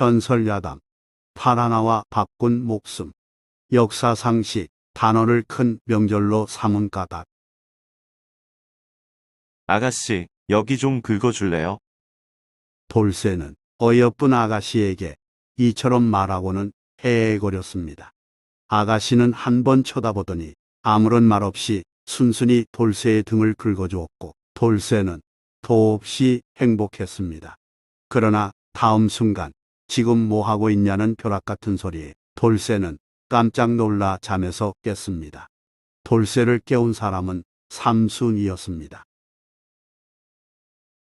전설야담, 파라나와 바꾼 목숨, 역사상식, 단어를 큰 명절로 삼은 까닭. 아가씨, 여기 좀 긁어줄래요? 돌쇠는 어여쁜 아가씨에게 이처럼 말하고는 헤헤거렸습니다. 아가씨는 한 번 쳐다보더니 아무런 말 없이 순순히 돌쇠의 등을 긁어주었고 돌쇠는 도없이 행복했습니다. 그러나 다음 순간 지금 뭐 하고 있냐는 벼락 같은 소리에 돌쇠는 깜짝 놀라 잠에서 깼습니다. 돌쇠를 깨운 사람은 삼순이었습니다.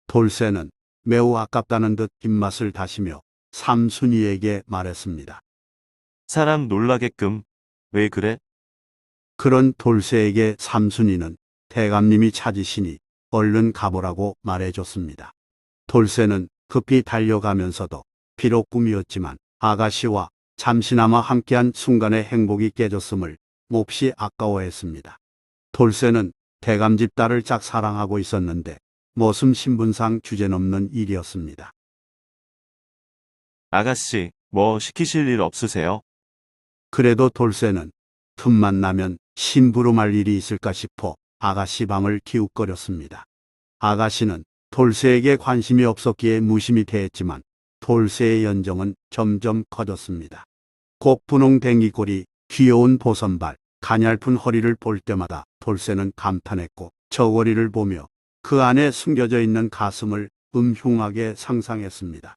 돌쇠는 매우 아깝다는 듯 입맛을 다시며 삼순이에게 말했습니다. 사람 놀라게끔. 왜 그래? 그런 돌쇠에게 삼순이는 대감님이 찾으시니 얼른 가보라고 말해줬습니다. 돌쇠는 급히 달려가면서도 비록 꿈이었지만 아가씨와 잠시나마 함께한 순간의 행복이 깨졌음을 몹시 아까워했습니다. 돌쇠는 대감집 딸을 짝사랑하고 있었는데 머슴 신분상 주제넘는 일이었습니다. 아가씨, 뭐 시키실 일 없으세요? 그래도 돌쇠는 틈만 나면 심부름할 일이 있을까 싶어 아가씨 방을 기웃거렸습니다. 아가씨는 돌쇠에게 관심이 없었기에 무심히 대했지만 돌쇠의 연정은 점점 커졌습니다. 곱분홍 댕기꼬리, 귀여운 보선발, 가냘픈 허리를 볼 때마다 돌쇠는 감탄했고 저고리를 보며 그 안에 숨겨져 있는 가슴을 음흉하게 상상했습니다.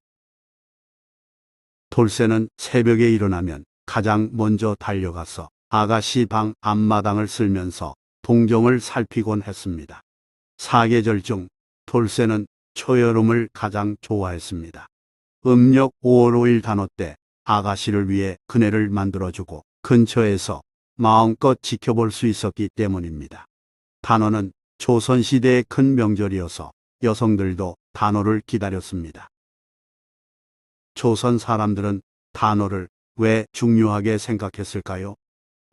돌쇠는 새벽에 일어나면 가장 먼저 달려가서 아가씨 방 앞마당을 쓸면서 동정을 살피곤 했습니다. 사계절 중 돌쇠는 초여름을 가장 좋아했습니다. 음력 5월 5일 단오 때 아가씨를 위해 그네를 만들어주고 근처에서 마음껏 지켜볼 수 있었기 때문입니다. 단오는 조선시대의 큰 명절이어서 여성들도 단오를 기다렸습니다. 조선 사람들은 단오를 왜 중요하게 생각했을까요?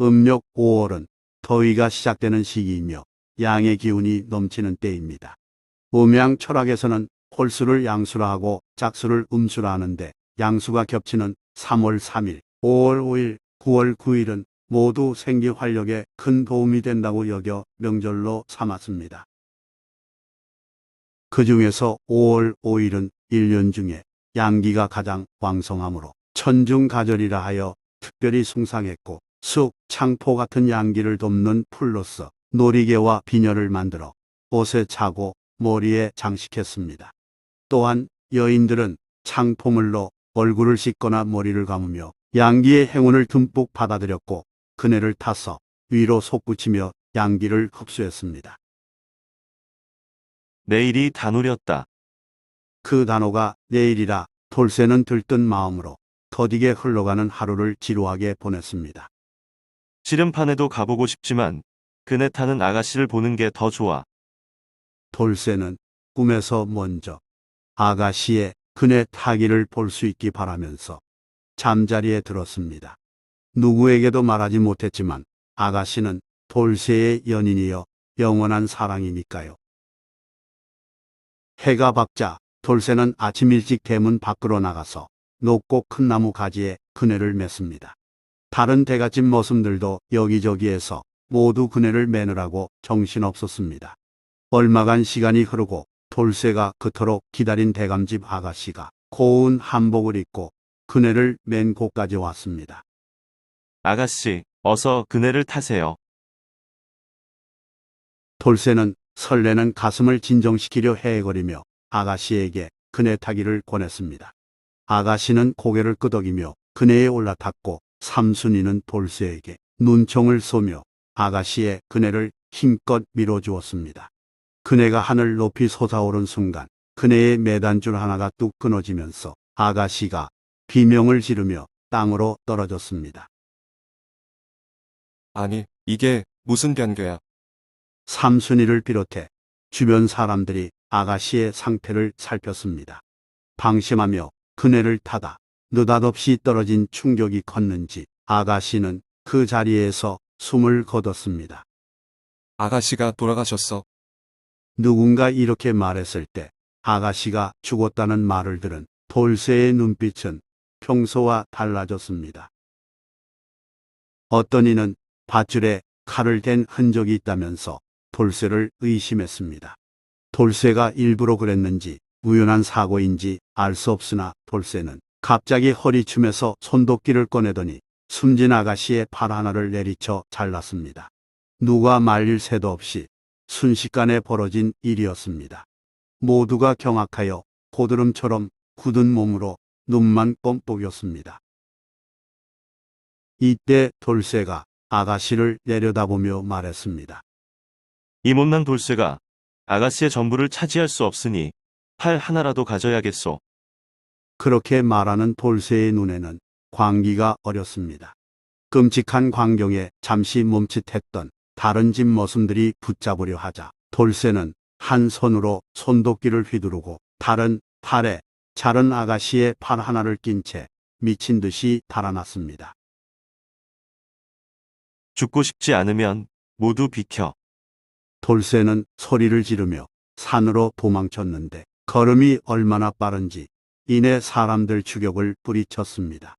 음력 5월은 더위가 시작되는 시기이며 양의 기운이 넘치는 때입니다. 음양 철학에서는 홀수를 양수라 하고 짝수를 음수라 하는데 양수가 겹치는 3월 3일, 5월 5일, 9월 9일은 모두 생기활력에 큰 도움이 된다고 여겨 명절로 삼았습니다. 그 중에서 5월 5일은 1년 중에 양기가 가장 왕성하므로 천중가절이라 하여 특별히 숭상했고 쑥, 창포 같은 양기를 돕는 풀로서 놀이개와 비녀를 만들어 옷에 차고 머리에 장식했습니다. 또한 여인들은 창포물로 얼굴을 씻거나 머리를 감으며 양기의 행운을 듬뿍 받아들였고 그네를 타서 위로 솟구치며 양기를 흡수했습니다. 내일이 단오렸다. 그 단오가 내일이라 돌쇠는 들뜬 마음으로 더디게 흘러가는 하루를 지루하게 보냈습니다. 씨름판에도 가보고 싶지만 그네 타는 아가씨를 보는 게 더 좋아. 돌쇠는 꿈에서 먼저 아가씨의 그네 타기를 볼 수 있기 바라면서 잠자리에 들었습니다. 누구에게도 말하지 못했지만 아가씨는 돌쇠의 연인이여 영원한 사랑이니까요. 해가 밝자 돌쇠는 아침 일찍 대문 밖으로 나가서 높고 큰 나무 가지에 그네를 맸습니다. 다른 대갓집 머슴들도 여기저기에서 모두 그네를 매느라고 정신없었습니다. 얼마간 시간이 흐르고 돌쇠가 그토록 기다린 대감집 아가씨가 고운 한복을 입고 그네를 맨 곳까지 왔습니다. 아가씨, 어서 그네를 타세요. 돌쇠는 설레는 가슴을 진정시키려 헤헤거리며 아가씨에게 그네 타기를 권했습니다. 아가씨는 고개를 끄덕이며 그네에 올라탔고 삼순이는 돌쇠에게 눈총을 쏘며 아가씨의 그네를 힘껏 밀어주었습니다. 그네가 하늘 높이 솟아오른 순간 그네의 매단줄 하나가 뚝 끊어지면서 아가씨가 비명을 지르며 땅으로 떨어졌습니다. 아니, 이게 무슨 변교야? 삼순이를 비롯해 주변 사람들이 아가씨의 상태를 살폈습니다. 방심하며 그네를 타다 느닷없이 떨어진 충격이 컸는지 아가씨는 그 자리에서 숨을 거뒀습니다. 아가씨가 돌아가셨어. 누군가 이렇게 말했을 때 아가씨가 죽었다는 말을 들은 돌쇠의 눈빛은 평소와 달라졌습니다. 어떤 이는 밧줄에 칼을 댄 흔적이 있다면서 돌쇠를 의심했습니다. 돌쇠가 일부러 그랬는지 우연한 사고인지 알 수 없으나 돌쇠는 갑자기 허리춤에서 손도끼를 꺼내더니 숨진 아가씨의 팔 하나를 내리쳐 잘랐습니다. 누가 말릴 새도 없이 순식간에 벌어진 일이었습니다. 모두가 경악하여 고드름처럼 굳은 몸으로 눈만 껌뻑였습니다. 이때 돌쇠가 아가씨를 내려다보며 말했습니다. 이 못난 돌쇠가 아가씨의 전부를 차지할 수 없으니 팔 하나라도 가져야겠소. 그렇게 말하는 돌쇠의 눈에는 광기가 어렸습니다. 끔찍한 광경에 잠시 멈칫했던 다른 집 머슴들이 붙잡으려 하자 돌쇠는 한 손으로 손도끼를 휘두르고 다른 팔에 자른 아가씨의 팔 하나를 낀 채 미친 듯이 달아났습니다. 죽고 싶지 않으면 모두 비켜. 돌쇠는 소리를 지르며 산으로 도망쳤는데 걸음이 얼마나 빠른지 이내 사람들 추격을 뿌리쳤습니다.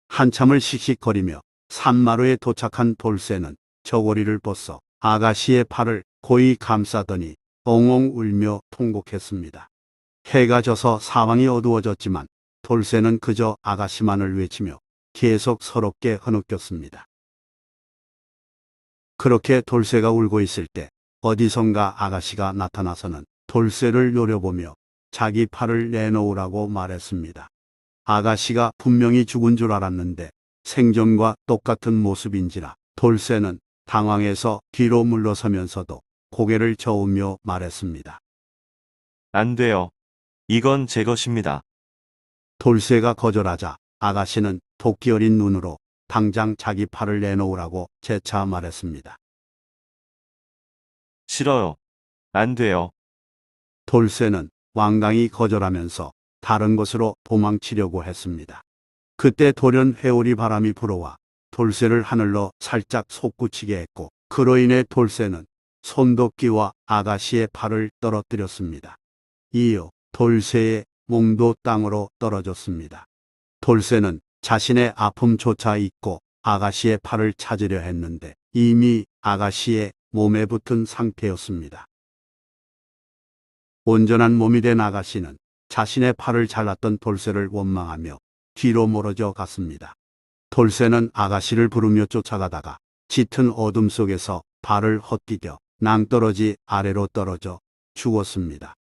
한참을 씩씩거리며 산마루에 도착한 돌쇠는 저고리를 벗어 아가씨의 팔을 고이 감싸더니 엉엉 울며 통곡했습니다. 해가 져서 사방이 어두워졌지만 돌쇠는 그저 아가씨만을 외치며 계속 서럽게 흐느꼈습니다. 그렇게 돌쇠가 울고 있을 때 어디선가 아가씨가 나타나서는 돌쇠를 노려보며 자기 팔을 내놓으라고 말했습니다. 아가씨가 분명히 죽은 줄 알았는데 생전과 똑같은 모습인지라 돌쇠는 당황해서 뒤로 물러서면서도 고개를 저으며 말했습니다. 안 돼요. 이건 제 것입니다. 돌쇠가 거절하자 아가씨는 도끼 어린 눈으로 당장 자기 팔을 내놓으라고 재차 말했습니다. 싫어요. 안 돼요. 돌쇠는 완강히 거절하면서 다른 곳으로 도망치려고 했습니다. 그때 돌연 회오리 바람이 불어와 돌쇠를 하늘로 살짝 솟구치게 했고 그로 인해 돌쇠는 손도끼와 아가씨의 팔을 떨어뜨렸습니다. 이어 돌쇠의 몸도 땅으로 떨어졌습니다. 돌쇠는 자신의 아픔조차 잊고 아가씨의 팔을 찾으려 했는데 이미 아가씨의 몸에 붙은 상태였습니다. 온전한 몸이 된 아가씨는 자신의 팔을 잘랐던 돌쇠를 원망하며 뒤로 멀어져 갔습니다. 돌쇠는 아가씨를 부르며 쫓아가다가 짙은 어둠 속에서 발을 헛디뎌 낭떠러지 아래로 떨어져 죽었습니다.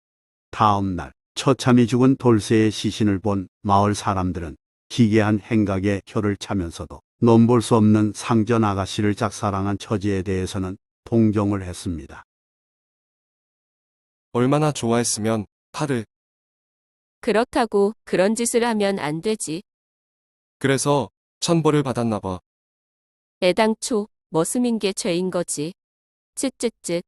다음 날 처참히 죽은 돌쇠의 시신을 본 마을 사람들은 기괴한 행각에 혀를 차면서도 넘볼 수 없는 상전 아가씨를 짝사랑한 처지에 대해서는 동정을 했습니다. 얼마나 좋아했으면 팔을. 그렇다고 그런 짓을 하면 안 되지. 그래서 천벌을 받았나 봐. 애당초 머슴인 게 죄인 거지. 쯧쯧쯧.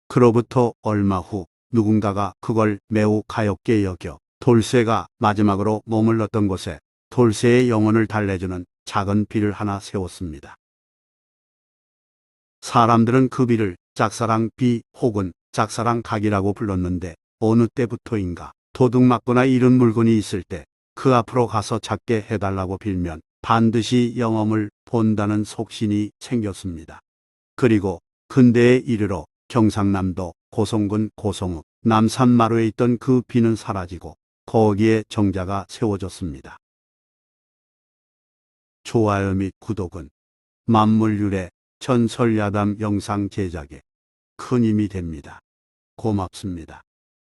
그로부터 얼마 후 누군가가 그걸 매우 가엾게 여겨 돌쇠가 마지막으로 머물렀던 곳에 돌쇠의 영혼을 달래주는 작은 비를 하나 세웠습니다. 사람들은 그 비를 짝사랑 비 혹은 짝사랑 각이라고 불렀는데 어느 때부터인가 도둑 맞거나 잃은 물건이 있을 때 그 앞으로 가서 찾게 해달라고 빌면 반드시 영험을 본다는 속신이 생겼습니다. 그리고 근대에 이르러 경상남도 고성군 고성읍 남산마루에 있던 그 비는 사라지고 거기에 정자가 세워졌습니다. 좋아요 및 구독은 만물유래 전설야담 영상 제작에 큰 힘이 됩니다. 고맙습니다.